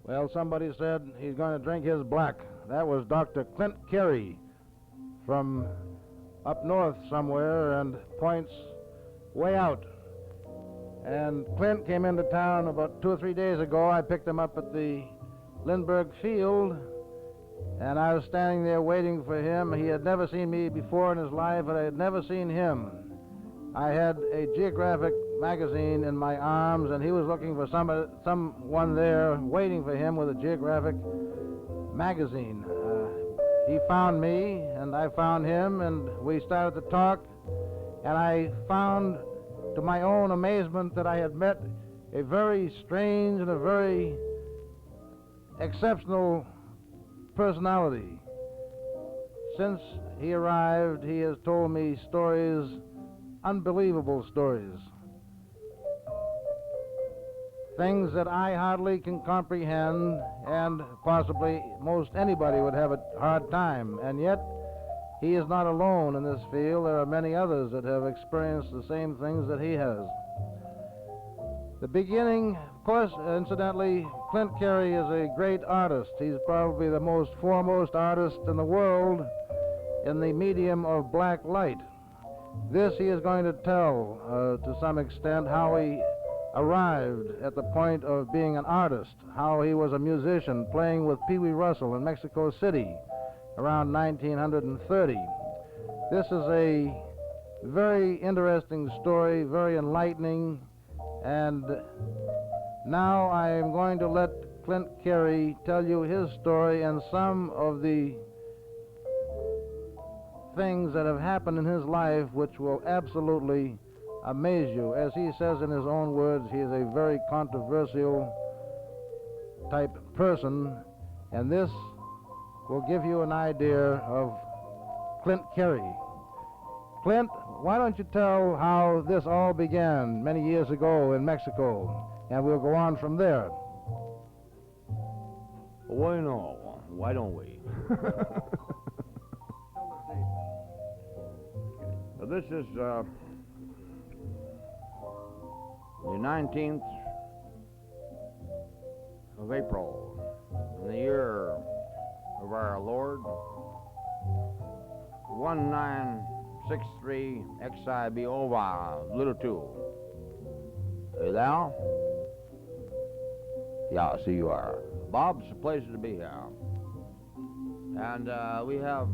Well, somebody said he's going to drink his black. That was Dr. Clint Cary from up north somewhere and points way out. And Clint came into town about 2 or 3 days ago. I picked him up at the Lindbergh Field, and I was standing there waiting for him. He had never seen me before in his life, and I had never seen him. I had a geographic magazine in my arms, and he was looking for someone there waiting for him with a geographic magazine. He found me, and I found him, and we started to talk, and I found, to my own amazement, that I had met a very strange and a very exceptional personality. Since he arrived, he has told me stories, unbelievable stories, things that I hardly can comprehend, and possibly most anybody would have a hard time. And yet, he is not alone in this field. There are many others that have experienced the same things that he has. The beginning, of course, incidentally, Clint Cary is a great artist. He's probably the most foremost artist in the world in the medium of black light. This he is going to tell, to some extent, how he arrived at the point of being an artist, how he was a musician playing with Pee Wee Russell in Mexico City around 1930. This is a very interesting story, very enlightening, and now I am going to let Clint Cary tell you his story and some of the things that have happened in his life which will absolutely amaze you. As he says in his own words, he is a very controversial type person, and this will give you an idea of Clint Cary. Clint, why don't you tell how this all began many years ago in Mexico, and we'll go on from there. Why no? Why don't we? This is the 19th of April in the year of our Lord 1963 XIBOVA little 2. Hey thou? Yeah, I see you are. Bob, it's a pleasure to be here. And we have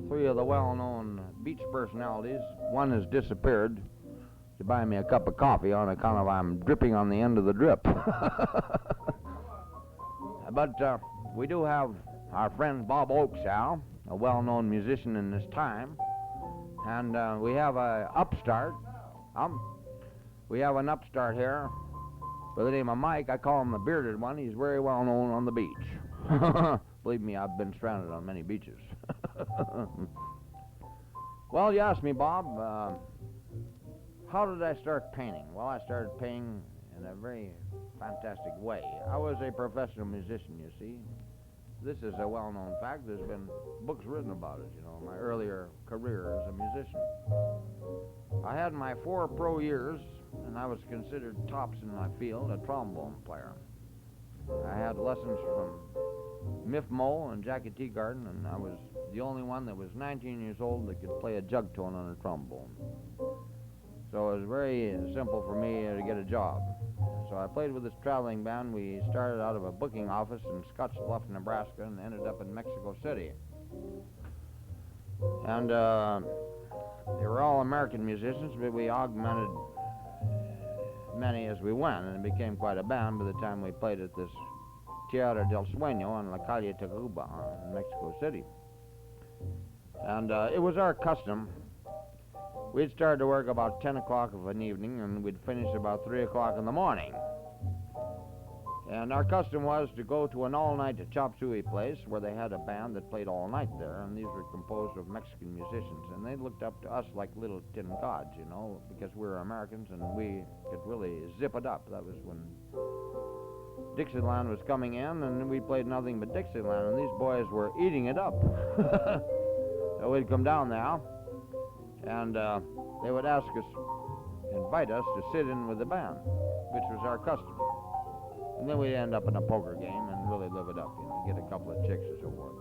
3 of the well-known beach personalities. One has disappeared to buy me a cup of coffee on account of I'm dripping on the end of the drip. But we do have our friend Bob Oakes, Al, a well-known musician in this time. And we have a upstart. We have an upstart here by the name of Mike. I call him the bearded one. He's very well known on the beach. Believe me, I've been stranded on many beaches. Well, you asked me, Bob, how did I start painting? Well, I started painting in a very fantastic way. I was a professional musician, you see. This is a well-known fact. There's been books written about it, you know, my earlier career as a musician. I had my 4 pro years, and I was considered tops in my field, a trombone player. I had lessons from Miff Moe and Jackie Teagarden, and I was the only one that was 19 years old that could play a jug tone on a trombone. So it was very simple for me to get a job. So I played with this traveling band. We started out of a booking office in Scottsbluff, Nebraska, and ended up in Mexico City. And they were all American musicians, but we augmented many as we went, and it became quite a band by the time we played at this Tierra del Sueño on La Calle Tacuba in Mexico City. And it was our custom. We'd start to work about 10 o'clock of an evening, and we'd finish about 3 o'clock in the morning. And our custom was to go to an all-night chop suey place where they had a band that played all night there, and these were composed of Mexican musicians, and they looked up to us like little tin gods, you know, because we were Americans and we could really zip it up. That was when Dixieland was coming in, and we played nothing but Dixieland, and these boys were eating it up. So we'd come down there, and they would ask us, invite us to sit in with the band, which was our custom. And then we'd end up in a poker game and really live it up, get a couple of chicks and so forth.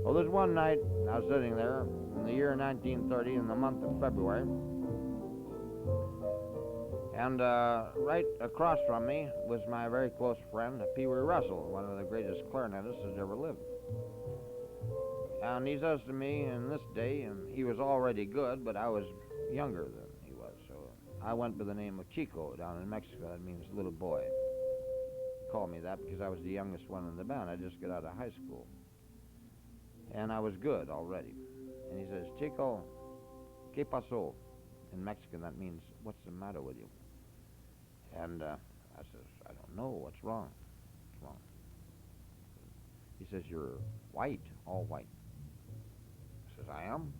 Well, this one night, I was sitting there in the year 1930 in the month of February, and right across from me was my very close friend, Pee Wee Russell, one of the greatest clarinetists that's ever lived. And he says to me in this day, and he was already good, but I was younger than he was, so I went by the name of Chico down in Mexico. That means little boy. He called me that because I was the youngest one in the band. I just got out of high school. And I was good already. And he says, Chico, ¿qué pasó? In Mexican, that means, what's the matter with you? And I says, I don't know. What's wrong? What's wrong? He says, you're white, all white. I says, I am?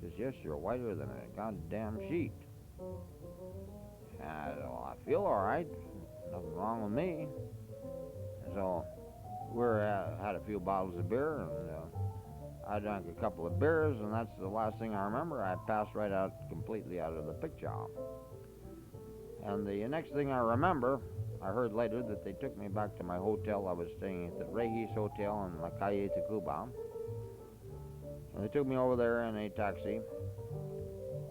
He says, yes, you're whiter than a goddamn sheet. And I said, well, I feel all right. Nothing wrong with me. And so we had a few bottles of beer, and I drank a couple of beers, and that's the last thing I remember. I passed right out, completely out of the picture. And the next thing I remember, I heard later that they took me back to my hotel. I was staying at the Regis Hotel in La Calle Tacuba. And they took me over there in a taxi,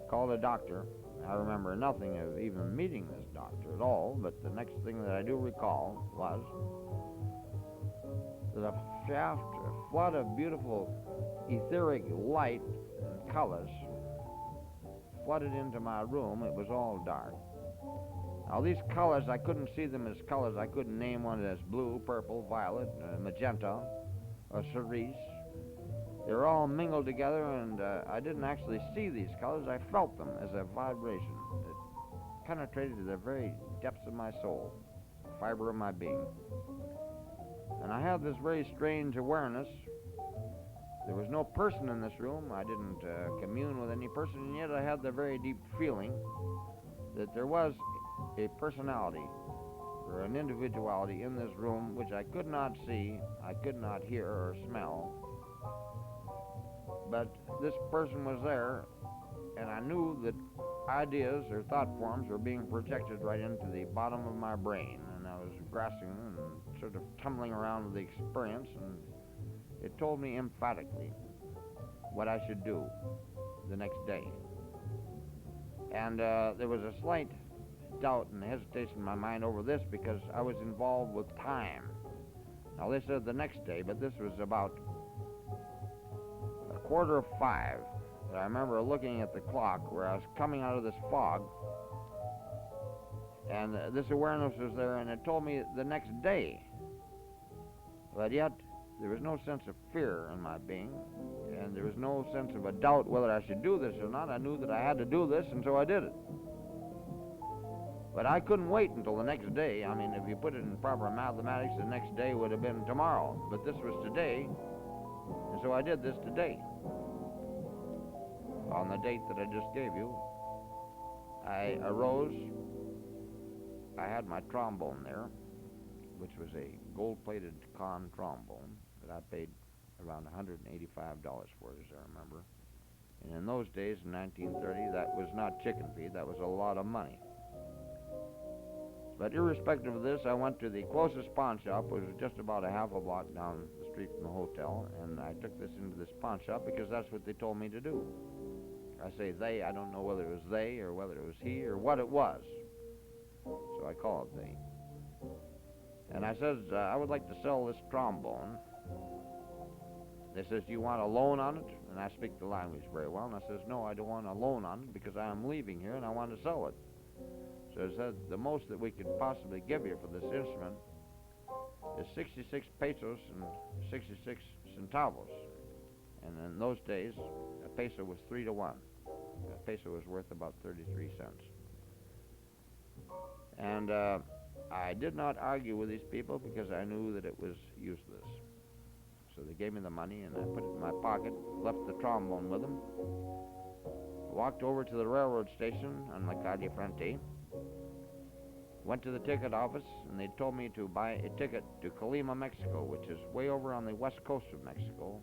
called a doctor. I remember nothing of even meeting this doctor at all, but the next thing that I do recall was that a flood of beautiful etheric light and colors flooded into my room. It was all dark. Now these colors, I couldn't see them as colors. I couldn't name one as blue, purple, violet, magenta, or cerise. They were all mingled together, and I didn't actually see these colors. I felt them as a vibration that penetrated to the very depths of my soul, fiber of my being. And I had this very strange awareness. There was no person in this room. I didn't commune with any person, and yet I had the very deep feeling that there was a personality or an individuality in this room which I could not see, I could not hear or smell. But this person was there, and I knew that ideas or thought forms were being projected right into the bottom of my brain, and I was grasping and sort of tumbling around with the experience, and it told me emphatically what I should do the next day. And there was a slight doubt and hesitation in my mind over this because I was involved with time. Now they said the next day, but this was about 5:15. I remember looking at the clock where I was coming out of this fog, and this awareness was there, and it told me the next day. But yet there was no sense of fear in my being, and there was no sense of a doubt whether I should do this or not. I knew that I had to do this, and so I did it. But I couldn't wait until the next day. I mean, if you put it in proper mathematics, the next day would have been tomorrow. But this was today, and so I did this today. On the date that I just gave you, I arose. I had my trombone there, which was a gold-plated con trombone that I paid around $185 for, as I remember. And in those days, in 1930, that was not chicken feed. That was a lot of money. But irrespective of this, I went to the closest pawn shop, which was just about a half a block down the street from the hotel, and I took this into this pawn shop because that's what they told me to do. I say they, I don't know whether it was they or whether it was he or what it was. So I call it they. And I says, I would like to sell this trombone. They says, do you want a loan on it? And I speak the language very well. And I says, no, I don't want a loan on it because I am leaving here and I want to sell it. So I said, the most that we could possibly give you for this instrument is 66 pesos and 66 centavos. And in those days, a peso was 3 to 1. A peso was worth about 33 cents. And I did not argue with these people because I knew that it was useless. So they gave me the money, and I put it in my pocket, left the trombone with them, walked over to the railroad station on La Calle Frente, went to the ticket office, and they told me to buy a ticket to Colima, Mexico, which is way over on the west coast of Mexico,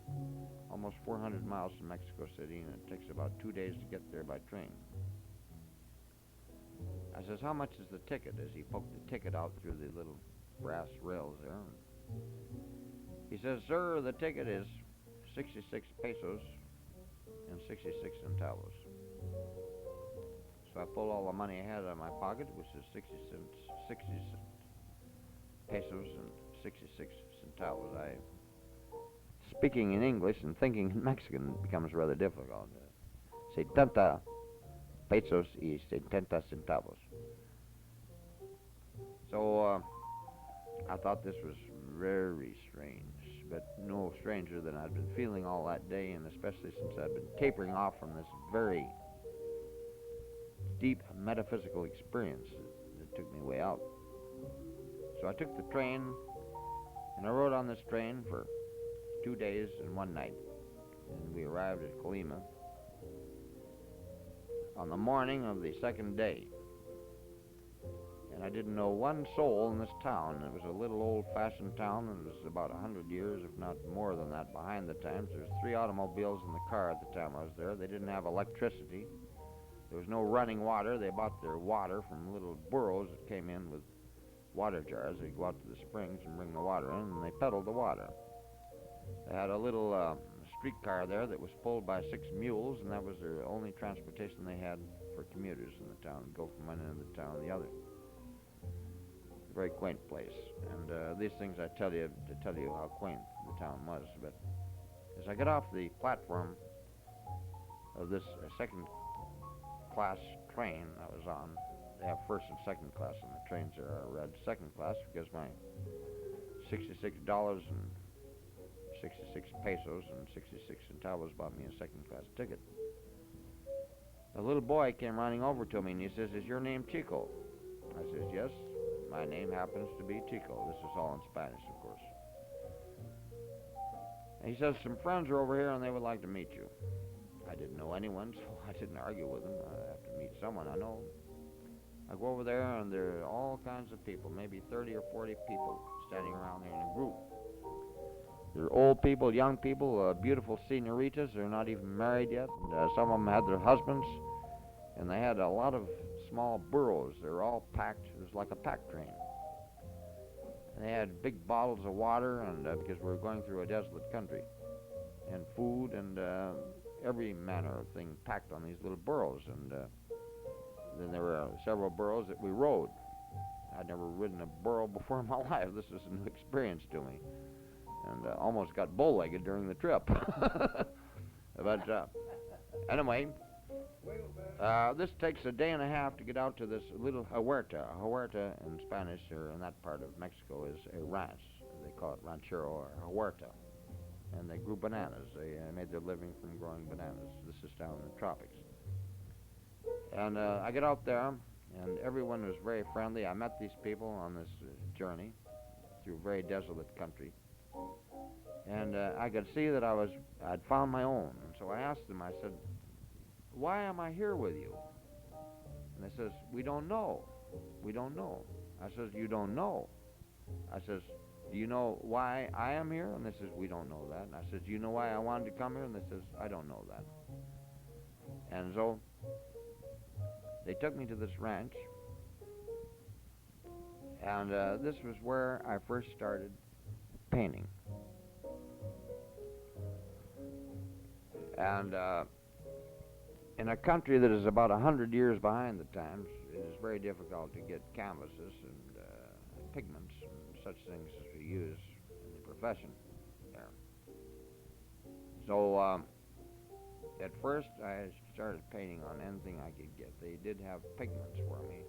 almost 400 miles from Mexico City, and it takes about 2 days to get there by train. I says, how much is the ticket? As he poked the ticket out through the little brass rails there. He says, sir, the ticket is 66 pesos and 66 centavos. So I pulled all the money I had out of my pocket, which is 60 pesos and 66 centavos. Speaking in English and thinking in Mexican becomes rather difficult. 70 pesos y 70 centavos. So I thought this was very strange, but no stranger than I'd been feeling all that day, and especially since I'd been tapering off from this very deep metaphysical experience that took me way out. So I took the train, and I rode on this train for 2 days and 1 night, and we arrived at Colima on the morning of the 2nd day. And I didn't know one soul in this town. It was a little old-fashioned town, and it was about 100 years, if not more than that, behind the times. There was 3 automobiles in the car at the time I was there. They didn't have electricity. There was no running water. They bought their water from little burros that came in with water jars. They'd go out to the springs and bring the water in, and they peddled the water. They had a little streetcar there that was pulled by 6 mules, and that was their only transportation they had for commuters in the town, go from one end of the town to the other. Very quaint place, and these things I tell you to tell you how quaint the town was. But as I got off the platform of this second-class train I was on, they have first and second class on the trains there. I read second class because my $66 and 66 pesos and 66 centavos bought me a second-class ticket. The little boy came running over to me and he says, is your name Chico? I says, yes, my name happens to be Chico. This is all in Spanish, of course. And he says, some friends are over here and they would like to meet you. I didn't know anyone, so I didn't argue with them. I have to meet someone I know. I go over there and there are all kinds of people, maybe 30 or 40 people standing around there in a group. There are old people, young people, beautiful senoritas. They're not even married yet. Some of them had their husbands, and they had a lot of small burros. They were all packed. It was like a pack train. And they had big bottles of water, and because we were going through a desolate country, and food and every manner of thing packed on these little burros. And then there were several burros that we rode. I'd never ridden a burro before in my life. This was a new experience to me. And almost got bow-legged during the trip. But anyway, this takes a day and a half to get out to this little huerta. A huerta in Spanish, or in that part of Mexico, is a ranch. They call it ranchero or huerta. And they grew bananas. They made their living from growing bananas. This is down in the tropics. And I get out there, and everyone was very friendly. I met these people on this journey through very desolate country. And I could see that I'd found my own. And so I asked them, I said, why am I here with you? And they says, we don't know. We don't know. I says, you don't know. I says, do you know why I am here? And they says, we don't know that. And I says, do you know why I wanted to come here? And they says, I don't know that. And so they took me to this ranch. And this was where I first started painting. And in a country that is about 100 years behind the times, it is very difficult to get canvases and pigments and such things as we use in the profession there. So at first I started painting on anything I could get. They did have pigments for me.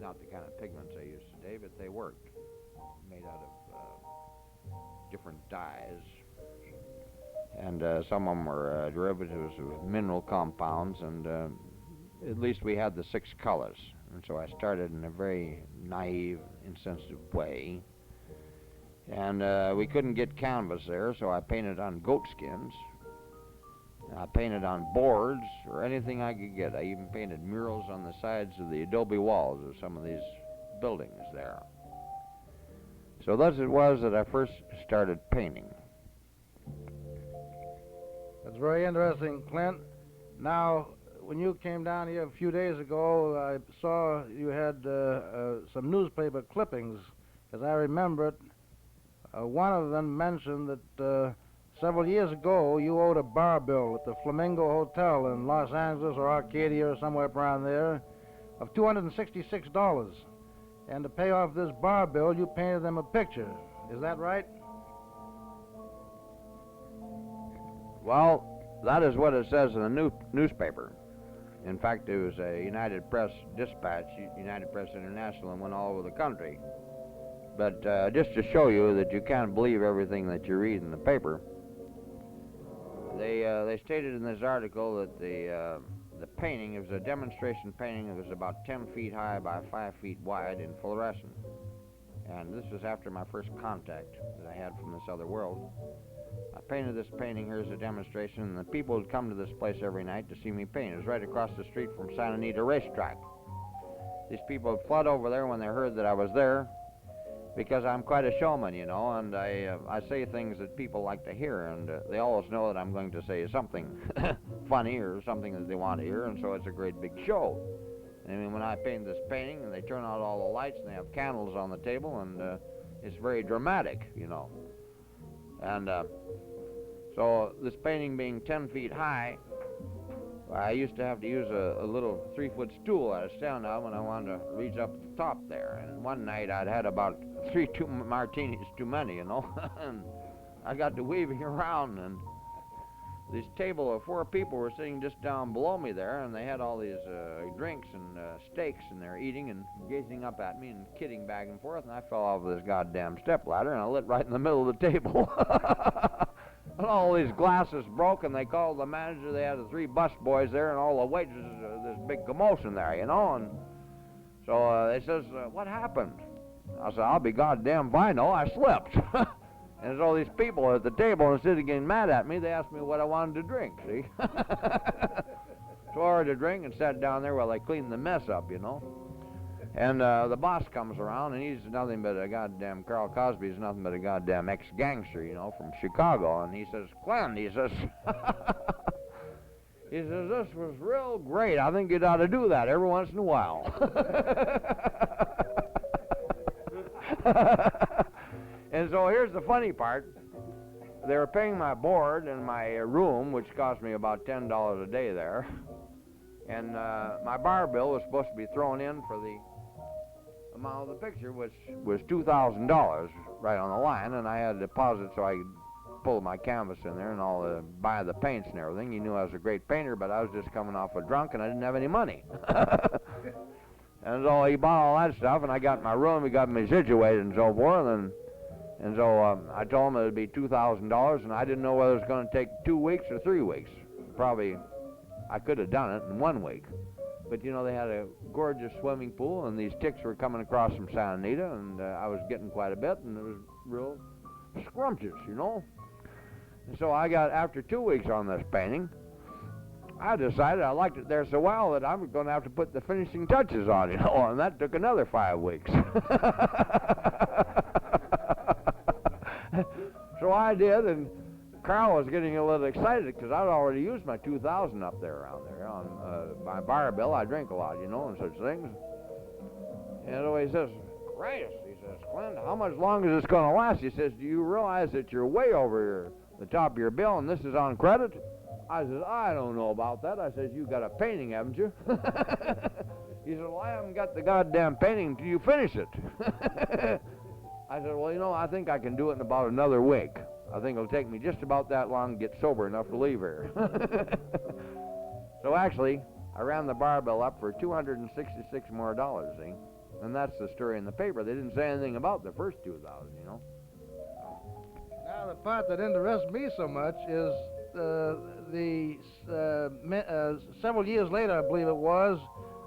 Not the kind of pigments I use today, but they worked. Made out of different dyes. And some of them were derivatives of mineral compounds, and at least we had the 6 colors. And so I started in a very naive, insensitive way. And we couldn't get canvas there, so I painted on goat skins. I painted on boards, or anything I could get. I even painted murals on the sides of the adobe walls of some of these buildings there. So thus it was that I first started painting. That's very interesting, Clint. Now, when you came down here a few days ago, I saw you had some newspaper clippings. As I remember it, one of them mentioned that several years ago you owed a bar bill at the Flamingo Hotel in Los Angeles or Arcadia or somewhere around there of $266. And to pay off this bar bill, you painted them a picture. Is that right? Well, that is what it says in the newspaper. In fact, it was a United Press dispatch, United Press International, and went all over the country. But just to show you that you can't believe everything that you read in the paper, they stated in this article that the painting, it was a demonstration painting. It was about 10 feet high by 5 feet wide in fluorescent. And this was after my first contact that I had from this other world. I painted this painting. Here's a demonstration, and the people would come to this place every night to see me paint. It was right across the street from Santa Anita Racetrack. These people would flood over there when they heard that I was there, because I'm quite a showman, you know, and I say things that people like to hear, and they always know that I'm going to say something funny or something that they want to hear, and so it's a great big show. I mean, when I paint this painting, and they turn out all the lights, and they have candles on the table, and it's very dramatic, you know. And so this painting being 10 feet high, I used to have to use a little 3-foot stool I'd stand on when I wanted to reach up at the top there. And one night I'd had about 3 martinis too many, you know, and I got to weaving around, and this table of 4 people were sitting just down below me there, and they had all these drinks and steaks, and they're eating and gazing up at me and kidding back and forth, and I fell off this goddamn stepladder, and I lit right in the middle of the table. And all these glasses broke, and they called the manager. They had the 3 bus boys there, and all the waitresses, this big commotion there, you know, and so they says, what happened? I said, I'll be goddamn if I know, I slipped. And there's all these people at the table, and instead of getting mad at me, they asked me what I wanted to drink, see? So I ordered a drink and sat down there while they cleaned the mess up, you know. And the boss comes around, and he's nothing but a goddamn, Carl Cosby's nothing but a goddamn ex-gangster, you know, from Chicago. And he says, Clint, he says, he says, this was real great. I think you'd ought to do that every once in a while. And so here's the funny part. They were paying my board in my room, which cost me about $10 a day there. And my bar bill was supposed to be thrown in for the amount of the picture, which was $2,000 right on the line, and I had a deposit so I could pull my canvas in there and all buy the paints and everything. He knew I was a great painter, but I was just coming off a drunk and I didn't have any money. And so he bought all that stuff, and I got my room, he got me situated and so forth, and so I told him it would be $2,000, and I didn't know whether it was going to take 2 weeks or 3 weeks. Probably I could have done it in 1 week. But, you know, they had a gorgeous swimming pool, and these ticks were coming across from Santa Anita, and I was getting quite a bit, and it was real scrumptious, you know. And so I got, after 2 weeks on this painting, I decided I liked it there so well that I was going to have to put the finishing touches on, you know, and that took another 5 weeks. So I did, and Carl was getting a little excited because I'd already used my $2,000 up there around there on my bar bill. I drink a lot, you know, and such things. And so he says, Christ, he says, Clint, how much longer is this going to last? He says, do you realize that you're way over the top of your bill and this is on credit? I said, I don't know about that. I said, you got a painting, haven't you? He said, well, I haven't got the goddamn painting until you finish it. I said, well, you know, I think I can do it in about another week. I think it'll take me just about that long to get sober enough to leave here. So actually, I ran the bar bill up for $266 more, see? And that's the story in the paper. They didn't say anything about the first 2,000, you know? Now, the part that interests me so much is several years later, I believe it was,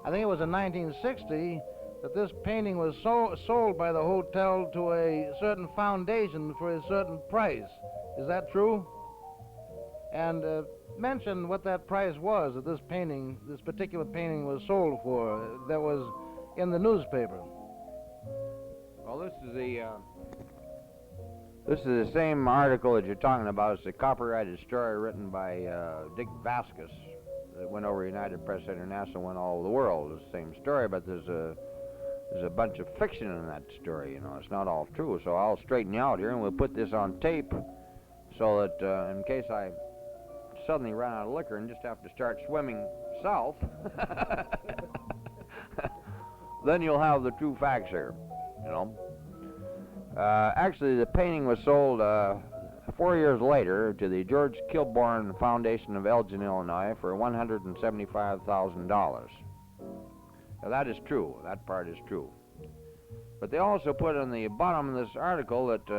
I think it was in 1960, that this painting was sold by the hotel to a certain foundation for a certain price. Is that true? And mention what that price was that this particular painting was sold for, that was in the newspaper. Well, this is the same article that you're talking about. It's a copyrighted story written by Dick Vasquez It went over United Press International, went all over the world. It's the same story, but there's a bunch of fiction in that story, you know. It's not all true, so I'll straighten you out here, and we'll put this on tape so that in case I suddenly run out of liquor and just have to start swimming south, then you'll have the true facts here, you know. Actually, the painting was sold 4 years later to the George Kilbourne Foundation of Elgin, Illinois for $175,000. Now, that is true. That part is true. But they also put on the bottom of this article that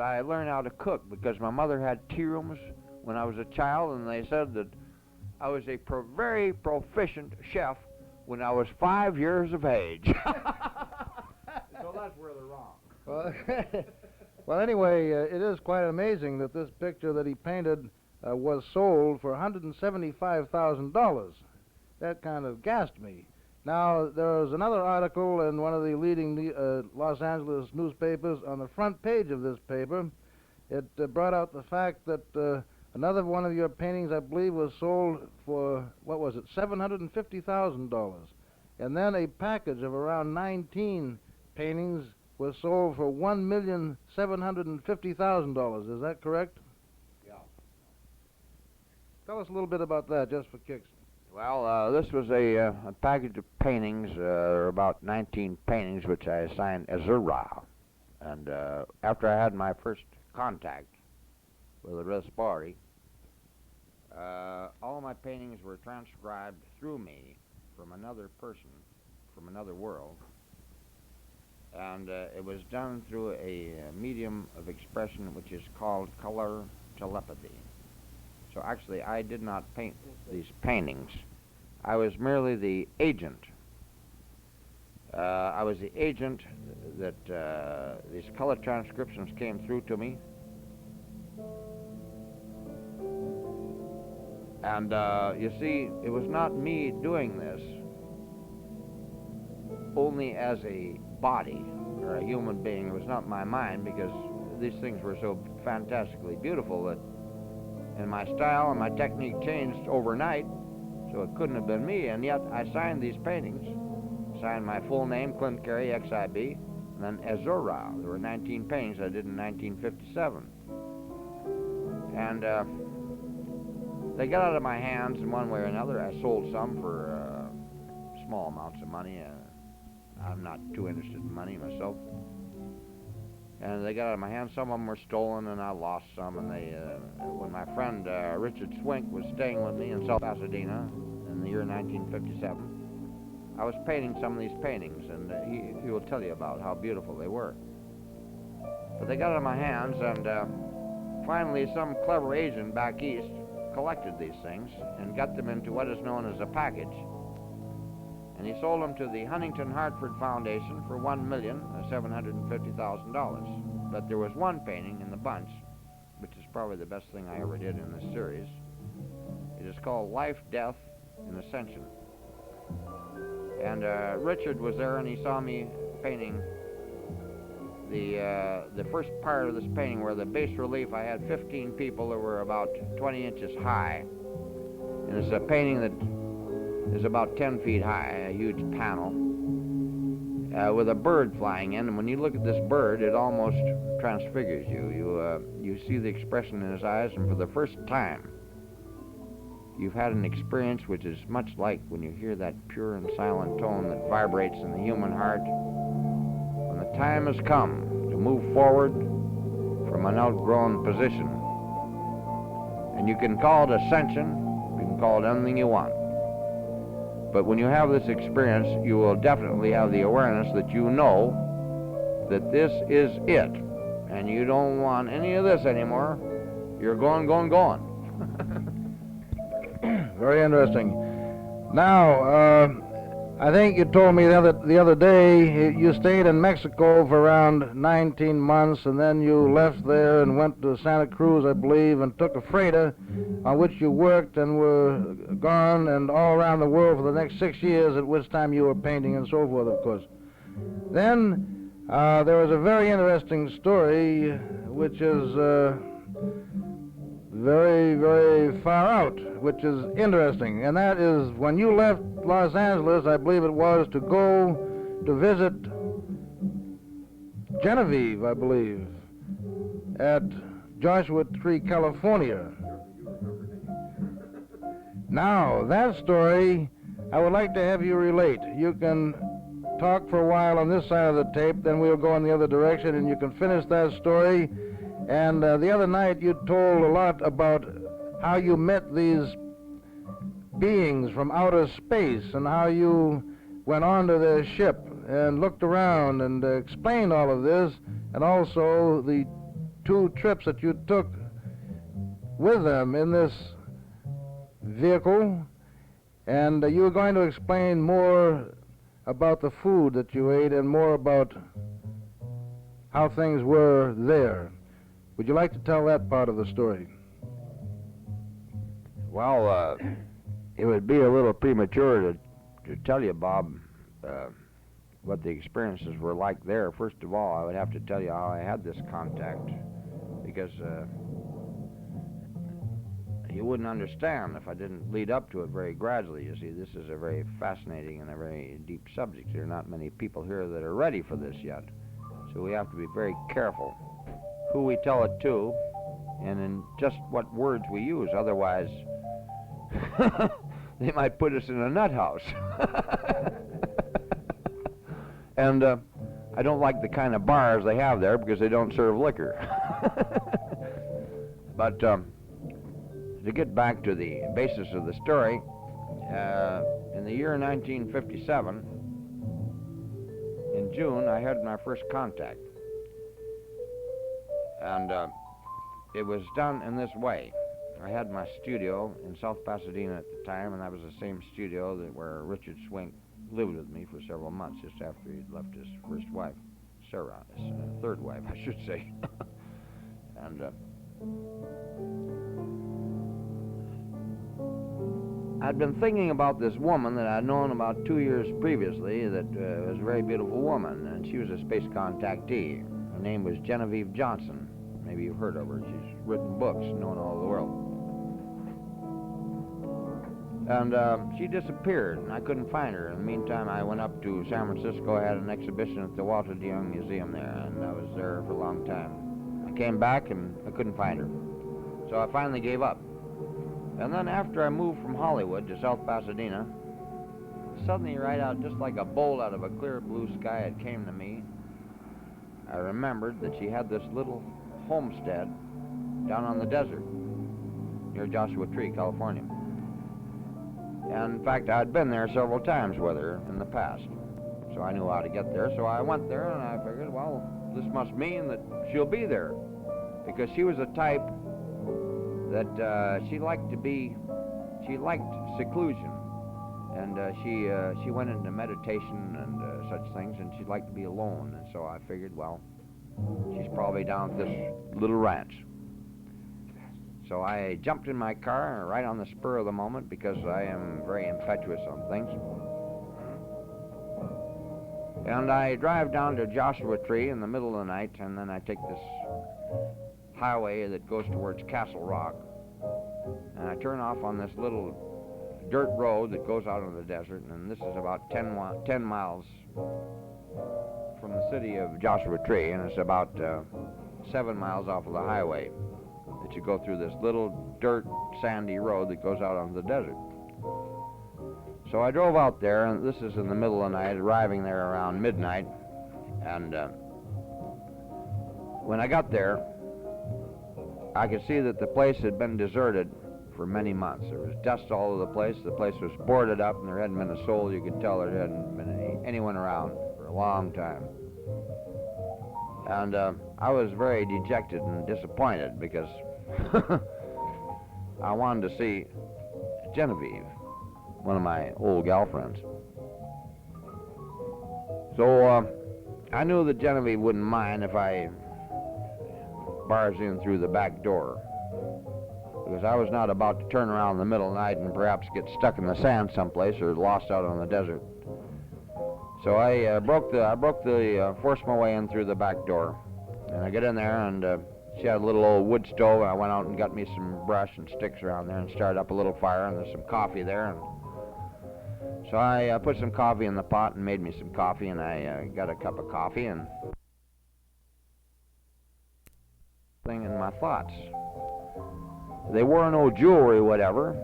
I learned how to cook because my mother had tea rooms when I was a child, and they said that I was a very proficient chef when I was 5 years of age. So that's where they're wrong. Well, anyway, it is quite amazing that this picture that he painted was sold for $175,000. That kind of gassed me. Now, there was another article in one of the leading Los Angeles newspapers. On the front page of this paper, it brought out the fact that another one of your paintings, I believe, was sold for, what was it, $750,000. And then a package of around 19 paintings was sold for $1,750,000. Is that correct? Yeah. Tell us a little bit about that, just for kicks. Well, this was a package of paintings, or about 19 paintings, which I assigned Azura. And after I had my first contact with the Respari, all my paintings were transcribed through me from another person, from another world. And it was done through a medium of expression which is called color telepathy. So actually, I did not paint these paintings. I was merely the agent. I was the agent that these color transcriptions came through to me. And you see, it was not me doing this only as a body or a human being. It was not my mind, because these things were so fantastically beautiful that, and my style and my technique changed overnight, so it couldn't have been me. And yet I signed these paintings, signed my full name, Clint Cary, XIB, and then Azura. There were 19 paintings I did in 1957. And they got out of my hands in one way or another. I sold some for small amounts of money. I'm not too interested in money myself. And they got out of my hands. Some of them were stolen, and I lost some. And they, when my friend Richard Swink was staying with me in South Pasadena in the year 1957, I was painting some of these paintings, and he will tell you about how beautiful they were. But they got out of my hands, and finally some clever agent back east collected these things and got them into what is known as a package. And he sold them to the Huntington Hartford Foundation for $1,750,000. But there was one painting in the bunch, which is probably the best thing I ever did in this series. It is called Life, Death, and Ascension. And Richard was there, and he saw me painting the first part of this painting, where the bas relief, I had 15 people that were about 20 inches high. And it's a painting that is about 10 feet high, a huge panel, with a bird flying in. And when you look at this bird, it almost transfigures you. You see the expression in his eyes, and for the first time, you've had an experience which is much like when you hear that pure and silent tone that vibrates in the human heart. When the time has come to move forward from an outgrown position, and you can call it ascension, you can call it anything you want. But when you have this experience, you will definitely have the awareness that you know that this is it, and you don't want any of this anymore. You're going. Very interesting. Now, I think you told me the other day you stayed in Mexico for around 19 months, and then you left there and went to Santa Cruz, I believe, and took a freighter on which you worked and were gone and all around the world for the next 6 years, at which time you were painting and so forth, of course. Then there was a very interesting story, which is very, very far out, which is interesting. And that is when you left Los Angeles, I believe it was, to go to visit Genevieve, I believe, at Joshua Tree, California. Now, that story, I would like to have you relate. You can talk for a while on this side of the tape, then we'll go in the other direction, and you can finish that story. And the other night, you told a lot about how you met these beings from outer space and how you went onto their ship and looked around and explained all of this, and also the 2 trips that you took with them in this vehicle. And you were going to explain more about the food that you ate and more about how things were there. Would you like to tell that part of the story? Well, it would be a little premature to tell you, Bob, what the experiences were like there. First of all, I would have to tell you how I had this contact, because you wouldn't understand if I didn't lead up to it very gradually. You see, this is a very fascinating and a very deep subject. There are not many people here that are ready for this yet, so we have to be very careful who we tell it to and in just what words we use. Otherwise, they might put us in a nut house. And I don't like the kind of bars they have there because they don't serve liquor. But to get back to the basis of the story, in the year 1957, in June, I had my first contact. And it was done in this way. I had my studio in South Pasadena at the time, and that was the same studio where Richard Swink lived with me for several months just after he'd left his first wife, Sarah, his third wife, I should say. And I'd been thinking about this woman that I'd known about 2 years previously that was a very beautiful woman, and she was a space contactee. Her name was Genevieve Johnson. Maybe you've heard of her. She's written books known all over the world. And she disappeared, and I couldn't find her. In the meantime, I went up to San Francisco. I had an exhibition at the Walter de Young Museum there, and I was there for a long time. I came back, and I couldn't find her. So I finally gave up. And then after I moved from Hollywood to South Pasadena, suddenly right out, just like a bolt out of a clear blue sky, it came to me. I remembered that she had this little homestead down on the desert near Joshua Tree, California. And in fact, I'd been there several times with her in the past, so I knew how to get there. So I went there, and I figured, well, this must mean that she'll be there, because she was a type that she liked seclusion, and she went into meditation and such things, and she liked to be alone. And so I figured, well, she's probably down at this little ranch. So I jumped in my car right on the spur of the moment, because I am very impetuous on things. And I drive down to Joshua Tree in the middle of the night, and then I take this highway that goes towards Castle Rock. And I turn off on this little dirt road that goes out in the desert, and this is about 10 miles from the city of Joshua Tree, and it's about 7 miles off of the highway that you go through this little dirt, sandy road that goes out onto the desert. So I drove out there, and this is in the middle of the night, arriving there around midnight, and when I got there, I could see that the place had been deserted for many months. There was dust all over the place. The place was boarded up, and there hadn't been a soul. You could tell there hadn't been anyone around for a long time. And I was very dejected and disappointed, because I wanted to see Genevieve, one of my old gal friends. So I knew that Genevieve wouldn't mind if I barged in through the back door, because I was not about to turn around in the middle of the night and perhaps get stuck in the sand someplace or lost out on the desert. So I forced my way in through the back door, and I get in there, and she had a little old wood stove, and I went out and got me some brush and sticks around there and started up a little fire, and there's some coffee there. And so I put some coffee in the pot and made me some coffee, and I got a cup of coffee and thing in my thoughts. They wore no jewelry, whatever,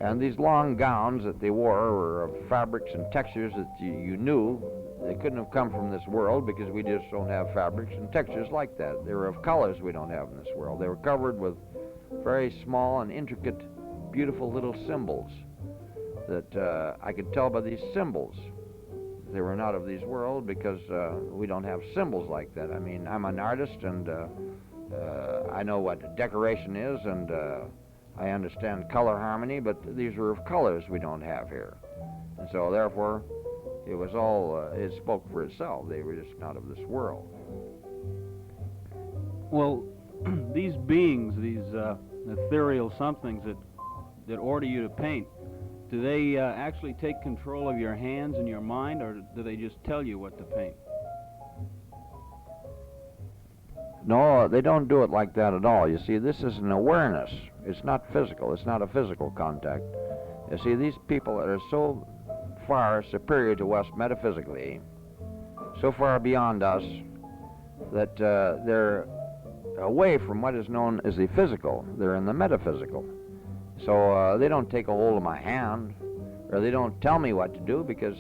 and these long gowns that they wore were of fabrics and textures that you knew they couldn't have come from this world, because we just don't have fabrics and textures like that. They were of colors we don't have in this world. They were covered with very small and intricate, beautiful little symbols that I could tell by these symbols they were not of this world, because we don't have symbols like that. I mean, I'm an artist, and I know what decoration is, and I understand color harmony, but these are of colors we don't have here. And so therefore, it was all, it spoke for itself. They were just not of this world. Well, these beings, these ethereal somethings that order you to paint, do they actually take control of your hands and your mind, or do they just tell you what to paint? No, they don't do it like that at all. You see, this is an awareness. It's not physical. It's not a physical contact. You see, these people that are so far superior to us metaphysically, so far beyond us, that they're away from what is known as the physical. They're in the metaphysical. So they don't take a hold of my hand, or they don't tell me what to do, because,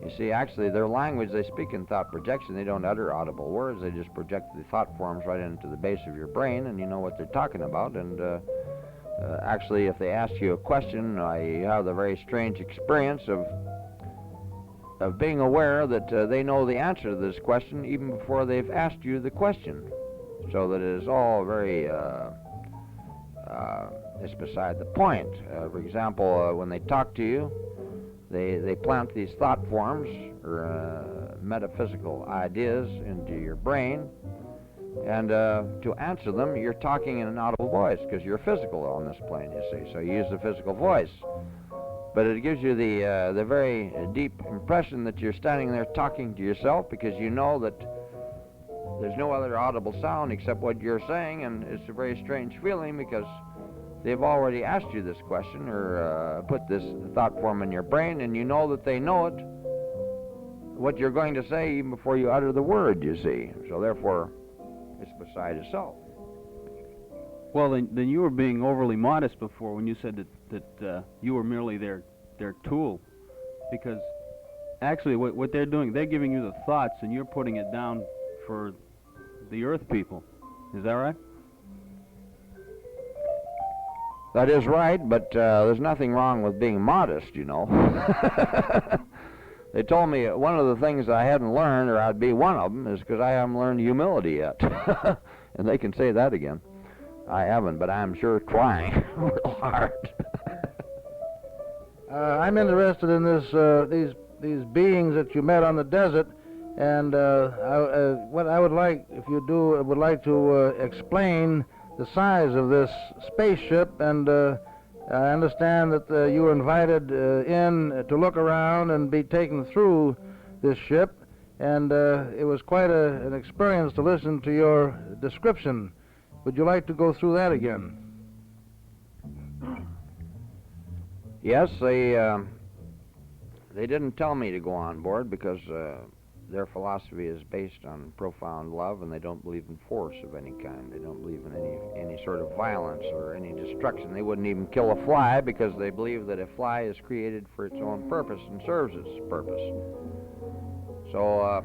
you see, actually their language, they speak in thought projection. They don't utter audible words. They just project the thought forms right into the base of your brain, and you know what they're talking about. And actually, if they ask you a question, you have the very strange experience of being aware that they know the answer to this question even before they've asked you the question. So that it is all very, it's beside the point. For example, when they talk to you, they plant these thought forms or metaphysical ideas into your brain, and to answer them, you're talking in an audible voice, because you're physical on this plane, you see, so you use the physical voice. But it gives you the very deep impression that you're standing there talking to yourself, because you know that there's no other audible sound except what you're saying, and it's a very strange feeling, because they've already asked you this question, or put this thought form in your brain, and you know that they know it, what you're going to say, even before you utter the word, you see. So therefore, it's beside itself. Well, then you were being overly modest before when you said that you were merely their tool, because actually what they're doing, they're giving you the thoughts, and you're putting it down for the earth people. Is that right? That is right, but there's nothing wrong with being modest, you know. They told me one of the things I hadn't learned, or I'd be one of them, is because I haven't learned humility yet. And they can say that again. I haven't, but I'm sure trying real hard. I'm interested in these beings that you met on the desert, and what I would like, if you would like to explain the size of this spaceship. And I understand that you were invited in to look around and be taken through this ship, and it was quite an experience to listen to your description. Would you like to go through that again? Yes, they didn't tell me to go on board, because their philosophy is based on profound love, and they don't believe in force of any kind. They don't believe in any sort of violence or any destruction. They wouldn't even kill a fly, because they believe that a fly is created for its own purpose and serves its purpose. So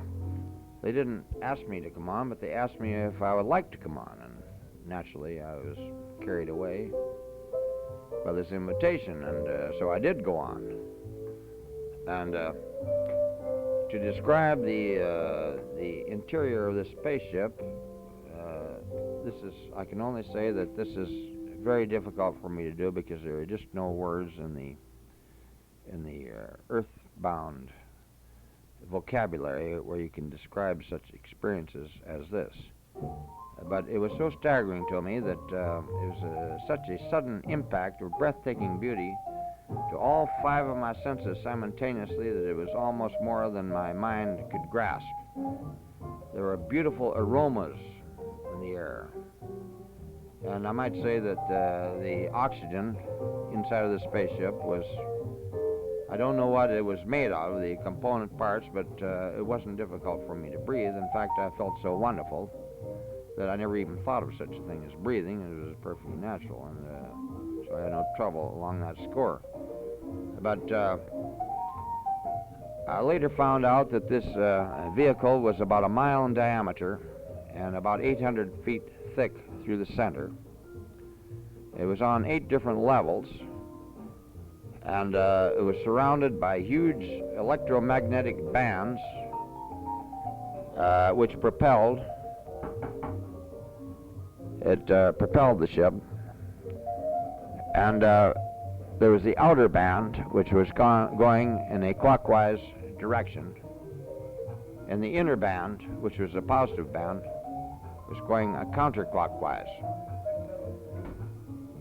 they didn't ask me to come on, but they asked me if I would like to come on, and naturally I was carried away by this invitation, and so I did go on. And to describe the interior of this spaceship, I can only say that this is very difficult for me to do, because there are just no words in the earthbound vocabulary where you can describe such experiences as this. But it was so staggering to me that it was such a sudden impact of breathtaking beauty to all 5 of my senses simultaneously that it was almost more than my mind could grasp. There were beautiful aromas in the air. And I might say that the oxygen inside of the spaceship was, I don't know what it was made of, the component parts, but it wasn't difficult for me to breathe. In fact, I felt so wonderful that I never even thought of such a thing as breathing. It was perfectly natural, and so I had no trouble along that score. But I later found out that this vehicle was about a mile in diameter and about 800 feet thick through the center. It was on 8 different levels, and it was surrounded by huge electromagnetic bands which propelled the ship. And there was the outer band, which was going in a clockwise direction, and the inner band, which was a positive band, was going counterclockwise.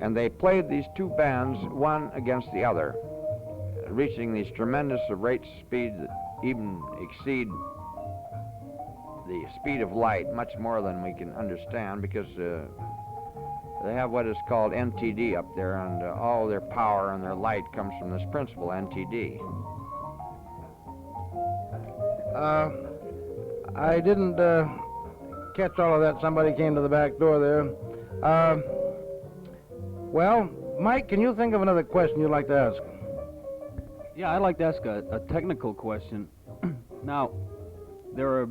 And they played these two bands one against the other, reaching these tremendous rates of speed that even exceed the speed of light much more than we can understand, because they have what is called NTD up there, and all their power and their light comes from this principle, NTD. I didn't catch all of that. Somebody came to the back door there. Well, Mike, can you think of another question you'd like to ask? Yeah, I'd like to ask a technical question. Now, there are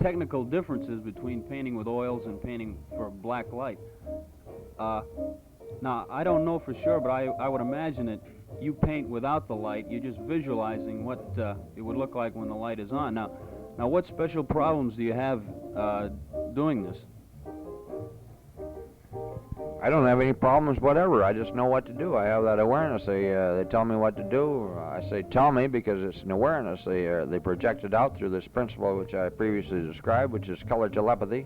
technical differences between painting with oils and painting for black light. Now, I don't know for sure, but I would imagine that you paint without the light. You're just visualizing what it would look like when the light is on. Now, what special problems do you have doing this? I don't have any problems whatever. I just know what to do. I have that awareness. They tell me what to do. I say tell me because it's an awareness. They project it out through this principle which I previously described, which is color telepathy.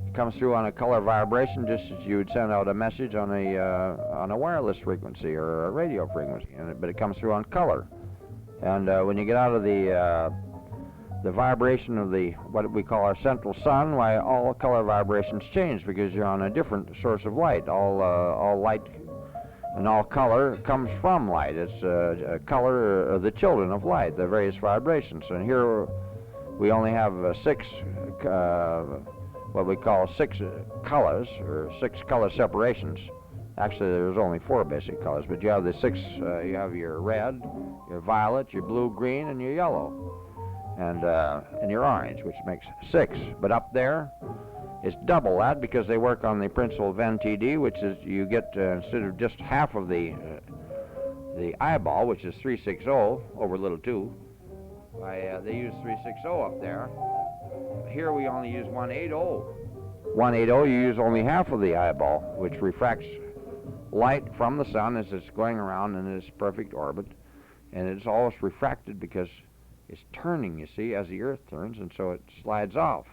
It comes through on a color vibration, just as you would send out a message on a wireless frequency or a radio frequency, but it comes through on color. And when you get out of the vibration of what we call our central sun, why all color vibrations change, because you're on a different source of light. All light and all color comes from light. It's a color of the children of light, the various vibrations. And here we only have 6 what we call 6 colors, or 6 color separations. Actually, there's only 4 basic colors, but you have the 6. You have your red, your violet, your blue, green, and your yellow, and your orange, which makes 6. But up there, it's double that, because they work on the principle of NTD, which is you get instead of just half of the eyeball, which is 360 over little 2. They use 360 up there. Here we only use 180. 180, you use only half of the eyeball, which refracts light from the sun as it's going around in its perfect orbit, and it's always refracted because it's turning, you see, as the Earth turns, and so it slides off.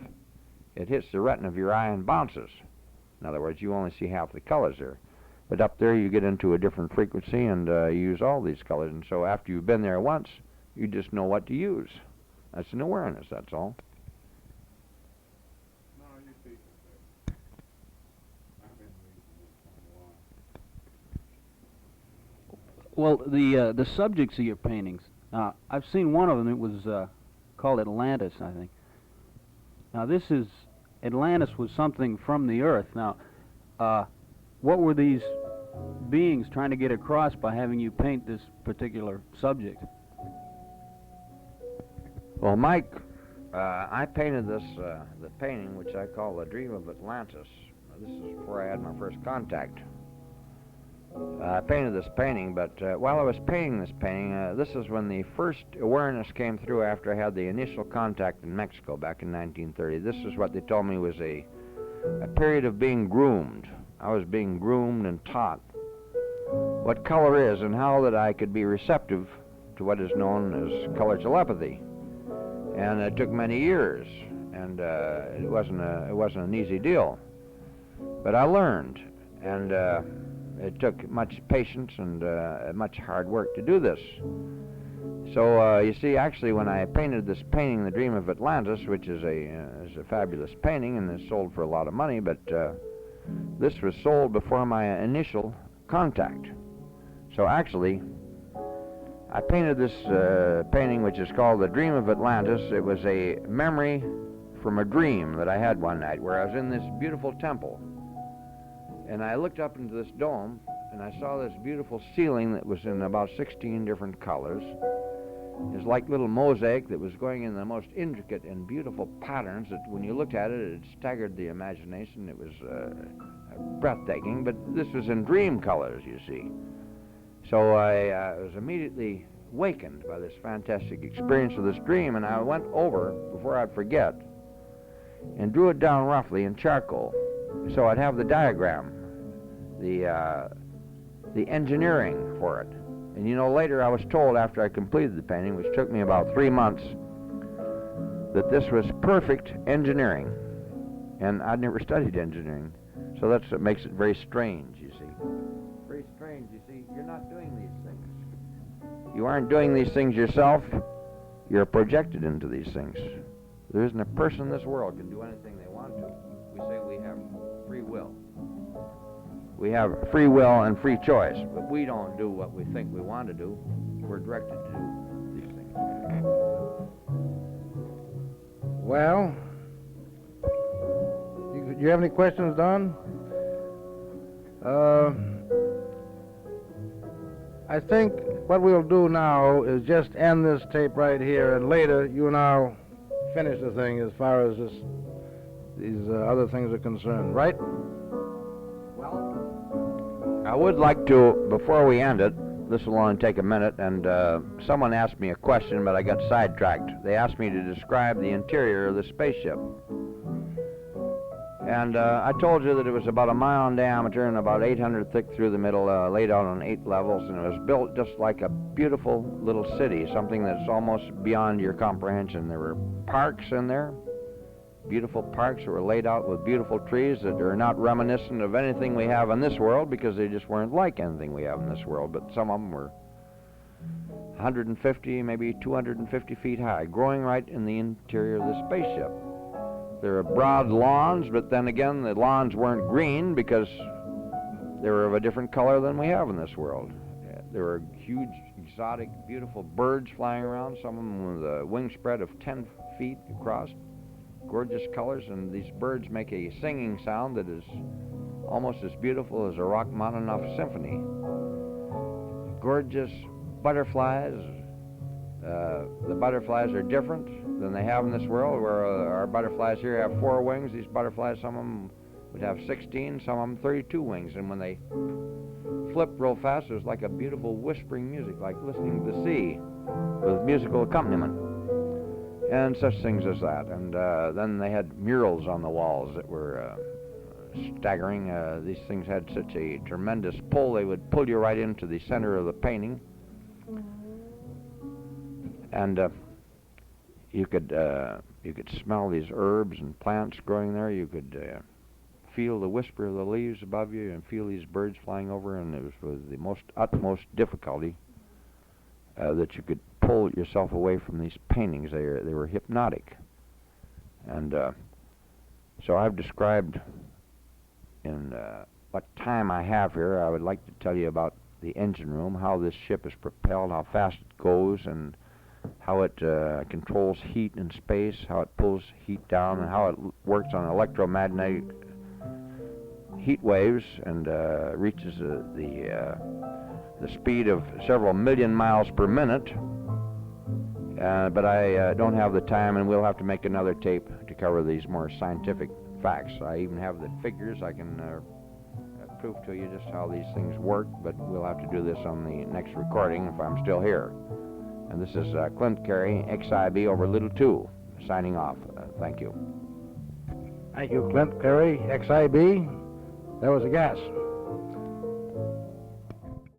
It hits the retina of your eye and bounces. In other words, you only see half the colors there. But up there you get into a different frequency, and you use all these colors, and so after you've been there once, you just know what to use. That's an awareness, that's all. Well, the subjects of your paintings, I've seen one of them. It was called Atlantis, I think. Now, Atlantis was something from the Earth. Now, what were these beings trying to get across by having you paint this particular subject? Well, Mike, I painted the painting, which I call The Dream of Atlantis. This is before I had my first contact. I painted this painting, but while I was painting this painting, this is when the first awareness came through after I had the initial contact in Mexico back in 1930. This is what they told me was a period of being groomed. I was being groomed and taught what color is and how that I could be receptive to what is known as color telepathy. And it took many years, and it wasn't an easy deal. But I learned, and it took much patience and much hard work to do this. So you see, actually, when I painted this painting, The Dream of Atlantis, which is a fabulous painting and is sold for a lot of money, but this was sold before my initial contact. So actually, I painted this painting, which is called The Dream of Atlantis. It was a memory from a dream that I had one night where I was in this beautiful temple. And I looked up into this dome, and I saw this beautiful ceiling that was in about 16 different colors. It was like little mosaic that was going in the most intricate and beautiful patterns that when you looked at it, it staggered the imagination. It was breathtaking, but this was in dream colors, you see. So I was immediately wakened by this fantastic experience of this dream, and I went over, before I'd forget, and drew it down roughly in charcoal. So I'd have the diagram, the engineering for it. And you know, later I was told after I completed the painting, which took me about 3 months, that this was perfect engineering. And I'd never studied engineering. So that's what makes it very strange, you see. Very strange, you see. You're not doing these things. You aren't doing these things yourself. You're projected into these things. There isn't a person in this world can do anything they want to. We say we have free will. We have free will and free choice, but we don't do what we think we want to do. We're directed to do these things. Well, you have any questions, Don? I think what we'll do now is just end this tape right here, and later you and I'll finish the thing as far as these other things are concerned, right? I would like to, before we end it, this will only take a minute, and someone asked me a question, but I got sidetracked. They asked me to describe the interior of the spaceship. And I told you that it was about 1 mile in diameter and about 800 thick through the middle, laid out on 8 levels, and it was built just like a beautiful little city, something that's almost beyond your comprehension. There were parks in there, beautiful parks that were laid out with beautiful trees that are not reminiscent of anything we have in this world, because they just weren't like anything we have in this world, but some of them were 150, maybe 250 feet high, growing right in the interior of the spaceship. There were broad lawns, but then again, the lawns weren't green because they were of a different color than we have in this world. There were huge, exotic, beautiful birds flying around, some of them with a wingspread of 10 feet across. Gorgeous colors, and these birds make a singing sound that is almost as beautiful as a Rachmaninoff symphony. Gorgeous butterflies. The butterflies are different than they have in this world, where our butterflies here have 4 wings. These butterflies, some of them would have 16, some of them 32 wings, and when they flip real fast, it was like a beautiful whispering music, like listening to the sea with musical accompaniment. And such things as that. And then they had murals on the walls that were staggering. These things had such a tremendous pull, they would pull you right into the center of the painting. And you could smell these herbs and plants growing there. You could feel the whisper of the leaves above you and feel these birds flying over, and it was with the utmost difficulty that you could pull yourself away from these paintings. They were hypnotic. And so I've described in what time I have here, I would like to tell you about the engine room, how this ship is propelled, how fast it goes, and how it controls heat in space, how it pulls heat down, and how it works on electromagnetic heat waves and reaches the speed of several million miles per minute. But I don't have the time, and we'll have to make another tape to cover these more scientific facts. I even have the figures. I can prove to you just how these things work, but we'll have to do this on the next recording if I'm still here. And this is Clint Cary, XIB over little 2, signing off. Thank you. Thank you, Clint Cary, XIB. That was a gas.